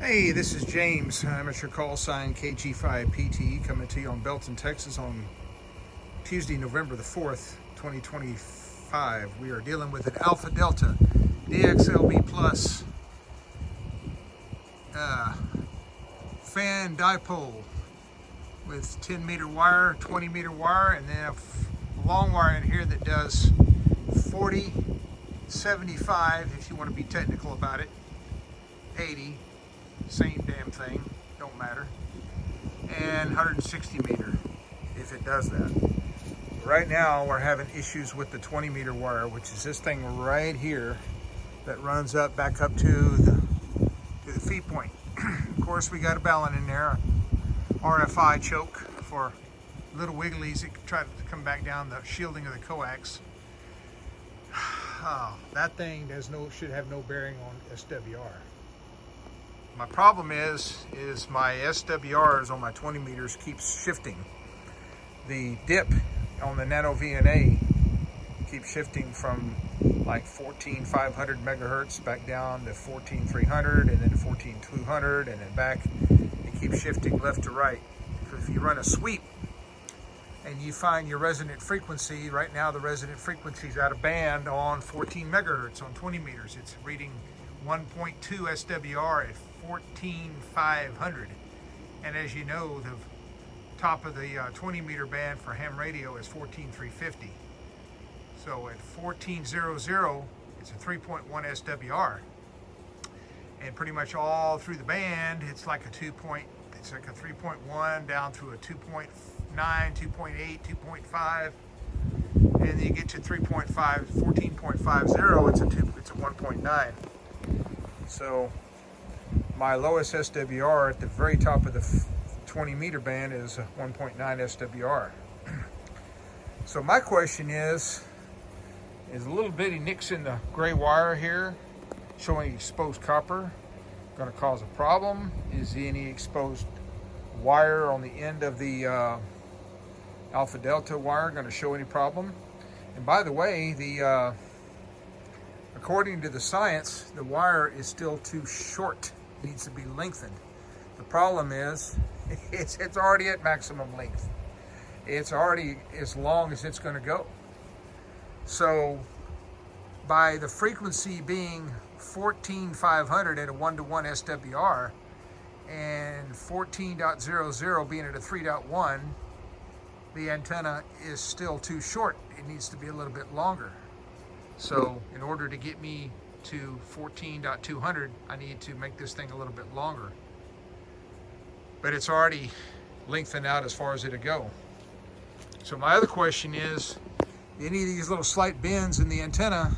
Hey, this is James, amateur call sign KG5PT, coming to you on Belton, Texas on Tuesday, November the 4th, 2025. We are dealing with an Alpha Delta DXLB Plus fan dipole with 10 meter wire, 20 meter wire, and then a long wire in here that does 40, 75 if you want to be technical about it, 80. Same damn thing, don't matter, and 160 meter if it does that. Right now we're having issues with the 20 meter wire, which is this thing right here that runs up back up to the feed point. Of course, we got a balun in there, RFI choke for little wigglies that try to come back down the shielding of the coax. That thing should have no bearing on SWR. My problem is my SWRs on my 20 meters keeps shifting. The dip on the NANO VNA keeps shifting from like 14,500 megahertz back down to 14,300 and then 14,200 and then back. It keeps shifting left to right. So if you run a sweep and you find your resonant frequency, right now the resonant frequency is out of band on 14 megahertz on 20 meters. It's reading 1.2 SWR at 14,500, and as you know, the top of the 20 meter band for ham radio is 14,350. So at 14,000, it's a 3.1 SWR, and pretty much all through the band, it's like a 3.1 down through a 2.9, 2.8, 2.5, and then you get to 3.5, 14.50. It's a 1.9. So my lowest SWR at the very top of the 20 meter band is 1.9 SWR. So my question is a little bitty nicks in the gray wire here showing exposed copper going to cause a problem? Is any exposed wire on the end of the Alpha Delta wire going to show any problem? And by the way, according to the science, the wire is still too short. It needs to be lengthened. The problem is, it's already at maximum length. It's already as long as it's going to go. So, by the frequency being 14,500 at a 1-to-1 SWR, and 14.00 being at a 3.1, the antenna is still too short. It needs to be a little bit longer. So in order to get me to 14.200, I need to make this thing a little bit longer. But it's already lengthened out as far as it'll go. So my other question is, any of these little slight bends in the antenna,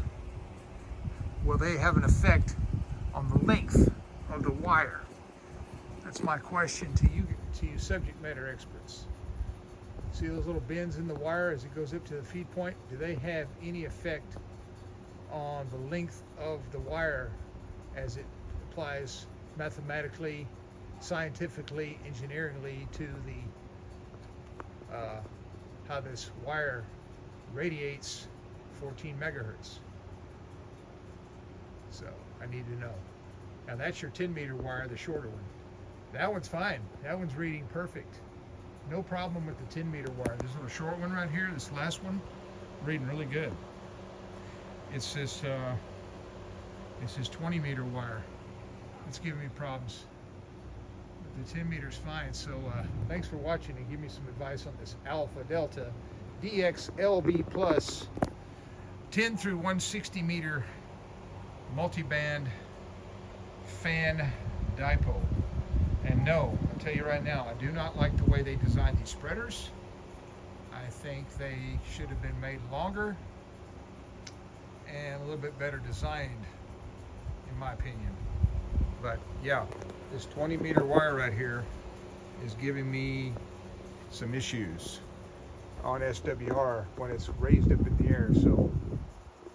will they have an effect on the length of the wire? That's my question to you subject matter experts. See those little bends in the wire as it goes up to the feed point? Do they have any effect on the length of the wire as it applies mathematically, scientifically, engineeringly to the how this wire radiates 14 megahertz? So I need to know. Now that's your 10 meter wire, the shorter one. That one's fine. That one's reading perfect. No problem with the 10 meter wire. This little short one right here, this last one, reading really good. It's this 20 meter wire. It's giving me problems. But the 10 meter's fine. So thanks for watching, and give me some advice on this Alpha Delta DXLB Plus 10 through 160 meter multiband fan dipole. And no, I'll tell you right now, I do not like the way they designed these spreaders. I think they should have been made longer and a little bit better designed, in my opinion. But yeah, this 20 meter wire right here is giving me some issues on SWR when it's raised up in the air. So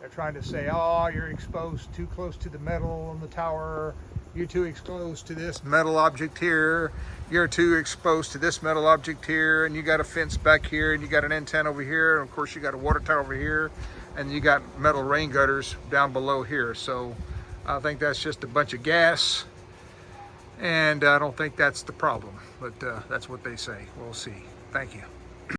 they're trying to say, oh, you're exposed too close to the metal on the tower, you're too exposed to this metal object here, you're too exposed to this metal object here, and you got a fence back here, and you got an antenna over here, and of course you got a water tower over here, and you got metal rain gutters down below here. So I think that's just a bunch of gas. And I don't think that's the problem, but that's what they say. We'll see. Thank you.